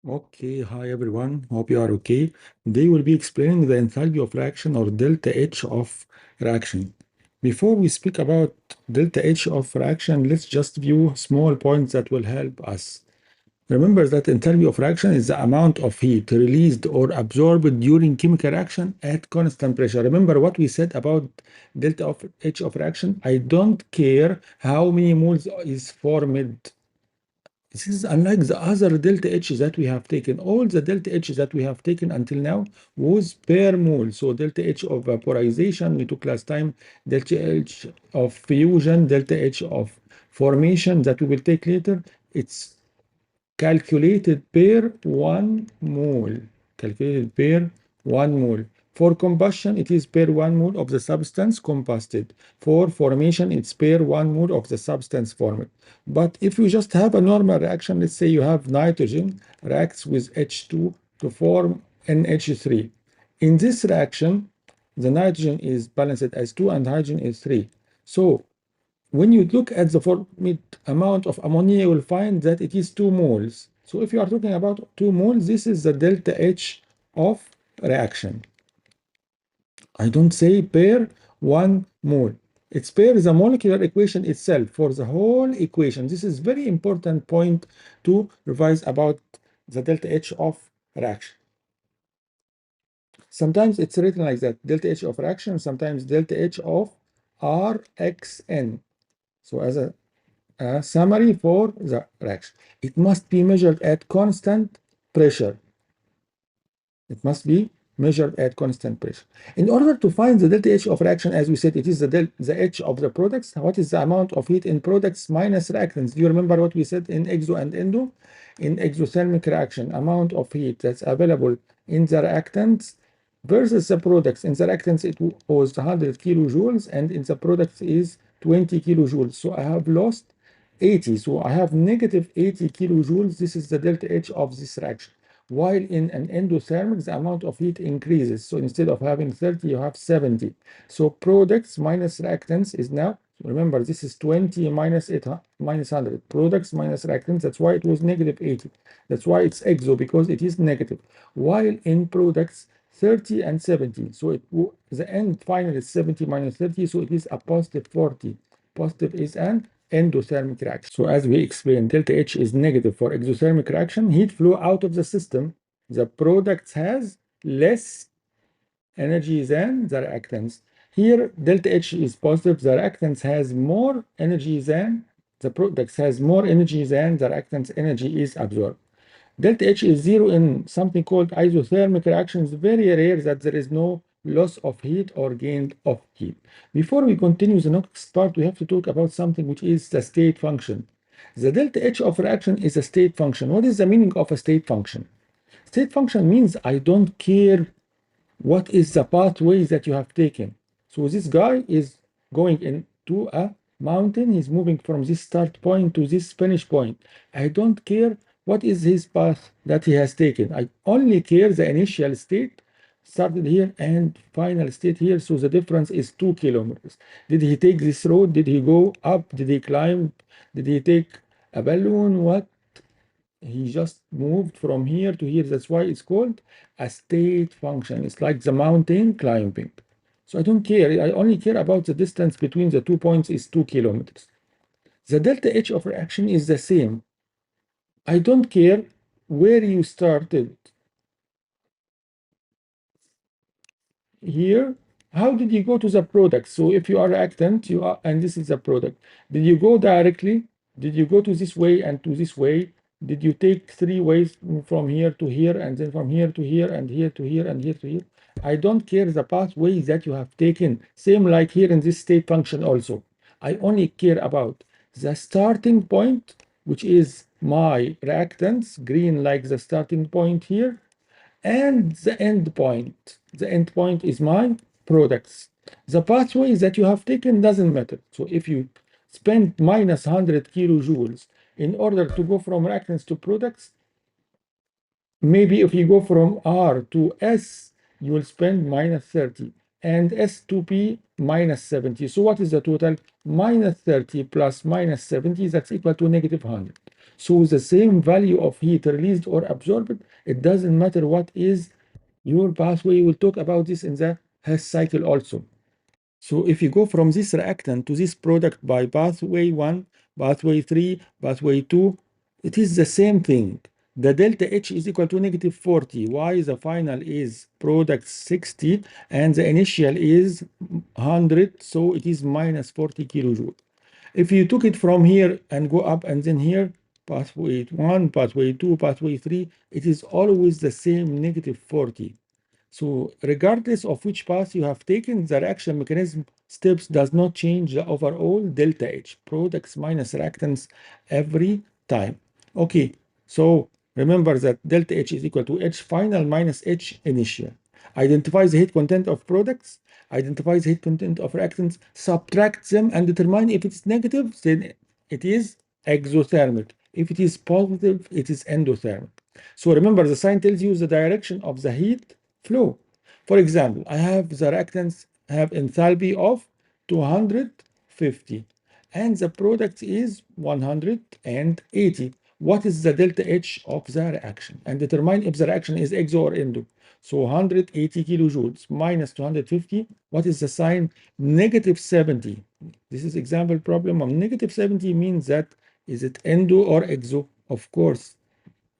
Okay, hi everyone. Hope you are okay. They will be explaining the enthalpy of reaction or delta H of reaction. Before we speak about delta H of reaction, let's just view small points that will help us. Remember that enthalpy of reaction is the amount of heat released or absorbed during chemical reaction at constant pressure. Remember what we said about delta of H of reaction? I don't care how many moles is formed. This is unlike the other delta H that we have taken. All the delta H that we have taken until now was per mole. So delta H of vaporization we took last time, delta H of fusion, delta H of formation that we will take later. It's calculated per 1 mole. Calculated per 1 mole. For combustion, it is per 1 mole of the substance combusted. For formation, it's per 1 mole of the substance formed. But if you just have a normal reaction, let's say you have nitrogen reacts with H2 to form NH3. In this reaction, the nitrogen is balanced as 2 and hydrogen is 3. So when you look at the formed amount of ammonia, you will find that it is 2 moles. So if you are talking about 2 moles, this is the delta H of reaction. I don't say per 1 mole. It's per the molecular equation itself for the whole equation. This is very important point to revise about the delta H of reaction. Sometimes it's written like that, delta H of reaction, sometimes delta H of Rxn. So as a summary for the reaction. It must be measured at constant pressure. It must be measured at constant pressure. In order to find the delta H of reaction, as we said, it is the H of the products. What is the amount of heat in products minus reactants? Do you remember what we said in exo and endo? In exothermic reaction, amount of heat that's available in the reactants versus the products. In the reactants, it was 100 kilojoules, and in the products is 20 kilojoules. So I have lost 80. So I have negative 80 kilojoules. This is the delta H of this reaction. While in an endothermic, the amount of heat increases. So instead of having 30, you have 70. So products minus reactants is now, remember, this is 20 minus 100. Products minus reactants, that's why it was negative 80. That's why it's exo, because it is negative. While in products, 30 and 70. So the end final is 70 minus 30, so it is a positive 40. Positive is an endothermic reaction. So as we explained, delta H is negative for exothermic reaction. Heat flow out of the system. The products has less energy than the reactants. Here, delta H is positive. The reactants has more energy than the products has more energy than the reactants energy is absorbed. Delta H is zero in something called isothermic reactions. Very rare that there is no loss of heat or gain of heat. Before we continue the next part, we have to talk about something which is the state function. The delta H of reaction is a state function. What is the meaning of a state function? State function means I don't care what is the pathway that you have taken. So this guy is going into a mountain. He's moving from this start point to this finish point. I don't care what is his path that he has taken. I only care the initial state started here and final state here. So the difference is 2 kilometers. Did he take this road? Did he go up? Did he climb? Did he take a balloon? What? He just moved from here to here. That's why it's called a state function. It's like the mountain climbing. So I don't care. I only care about the distance between the 2 points is 2 kilometers. The delta H of reaction is the same. I don't care where you started. Here, how did you go to the product? So if you are reactant, you are, and this is the product. Did you go directly? Did you go to this way and to this way? Did you take 3 ways from here to here, and then from here to here, and here to here, and here to here? I don't care the pathway that you have taken. Same like here in this state function also. I only care about the starting point, which is my reactants, green like the starting point here, and the end point. The end point is my products. The pathway that you have taken doesn't matter. So if you spend minus 100 kilojoules in order to go from reactants to products, maybe if you go from R to S, you will spend minus 30, and S to P minus 70. So what is the total? Minus 30 plus minus 70, that's equal to negative 100. So the same value of heat released or absorbed, it doesn't matter what is your pathway. We'll talk about this in the Hess cycle also. So if you go from this reactant to this product by pathway 1, pathway 3, pathway 2, it is the same thing. The delta H is equal to negative 40. Why? The final is product 60 and the initial is 100, so it is minus 40 kilojoule. If you took it from here and go up and then here, pathway 1, pathway 2, pathway 3, it is always the same negative 40. So regardless of which path you have taken, the reaction mechanism steps does not change the overall delta H, products minus reactants every time. Okay, so remember that delta H is equal to H final minus H initial. Identify the heat content of products, identify the heat content of reactants, subtract them and determine if it's negative, then it is exothermic. If it is positive, it is endothermic. So remember, the sign tells you the direction of the heat flow. For example, I have the reactants have enthalpy of 250 and the product is 180. What is the delta H of the reaction? And determine if the reaction is exo or endo. So 180 kilojoules minus 250, what is the sign? Negative 70. This is example problem of negative 70 means that is it endo or exo? Of course,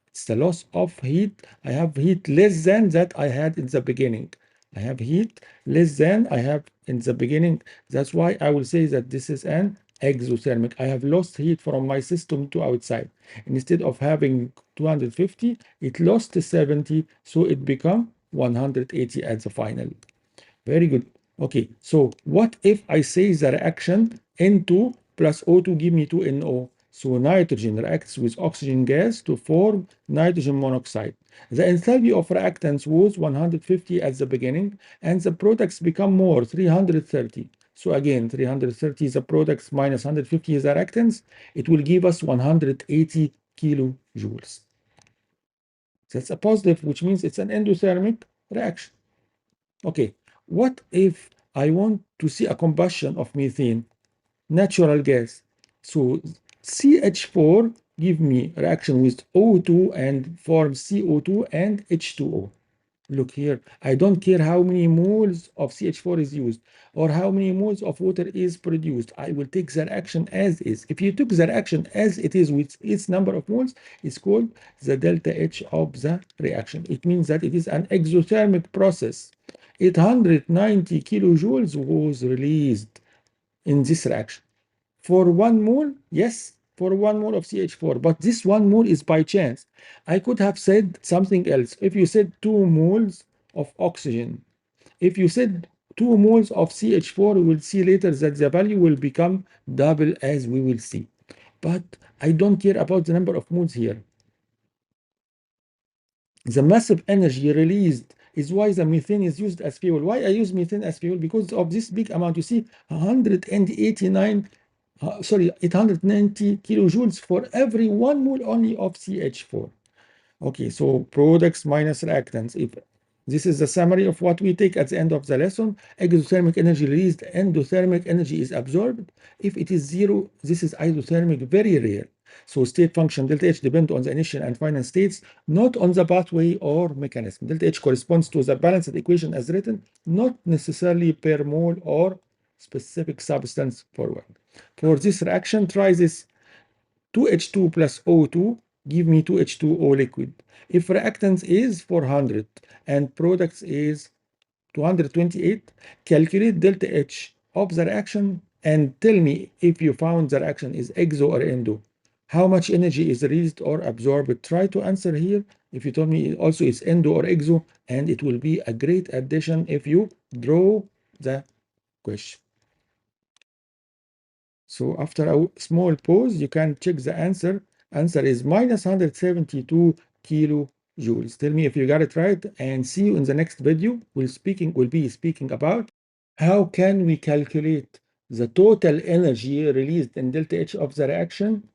it's the loss of heat. I have heat less than that I had in the beginning. I have heat less than I have in the beginning. That's why I will say that this is an exothermic. I have lost heat from my system to outside. Instead of having 250, it lost 70, so it become 180 at the final. Very good. Okay, so what if I say the reaction N2 plus O2 give me 2NO? So nitrogen reacts with oxygen gas to form nitrogen monoxide. The enthalpy of reactants was 150 at the beginning, and the products become more, 330. So again, 330 is the products minus 150 is the reactants. It will give us 180 kilojoules. That's a positive, which means it's an endothermic reaction. Okay, what if I want to see a combustion of methane, natural gas? So CH4 give me reaction with O2 and form CO2 and H2O. Look here, I don't care how many moles of CH4 is used or how many moles of water is produced. I will take the reaction as is. If you took the reaction as it is with its number of moles, it's called the delta H of the reaction. It means that it is an exothermic process. 890 kilojoules was released in this reaction. For 1 mole, yes, for 1 mole of CH4, but this 1 mole is by chance. I could have said something else. If you said 2 moles of oxygen, if you said 2 moles of CH4, we will see later that the value will become double as we will see. But I don't care about the number of moles here. The massive energy released is why the methane is used as fuel. Why I use methane as fuel? Because of this big amount. You see, 890 kilojoules for every 1 mole only of CH4. Okay, so products minus reactants. If this is the summary of what we take at the end of the lesson, exothermic energy released, endothermic energy is absorbed. If it is zero, this is isothermic, very rare. So state function delta H depend on the initial and final states, not on the pathway or mechanism. Delta H corresponds to the balanced equation as written, not necessarily per mole or specific substance forward. For this reaction, try this 2H2 plus O2 give me 2H2O liquid. If reactants is 400 and products is 228, calculate delta H of the reaction and tell me if you found the reaction is exo or endo. How much energy is released or absorbed? Try to answer here. If you told me also it's endo or exo, and it will be a great addition if you draw the question. So after a small pause, you can check the answer. Answer is minus 172 kilojoules. Tell me if you got it right, and see you in the next video. We'll be speaking about how can we calculate the total energy released in delta H of the reaction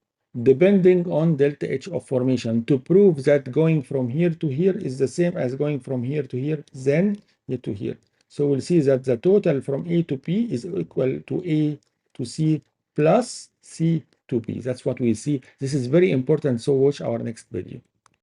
depending on delta H of formation to prove that going from here to here is the same as going from here to here, then here to here. So we'll see that the total from A to P is equal to A to C plus C 2p. That's what we see. This is very important, so watch our next video.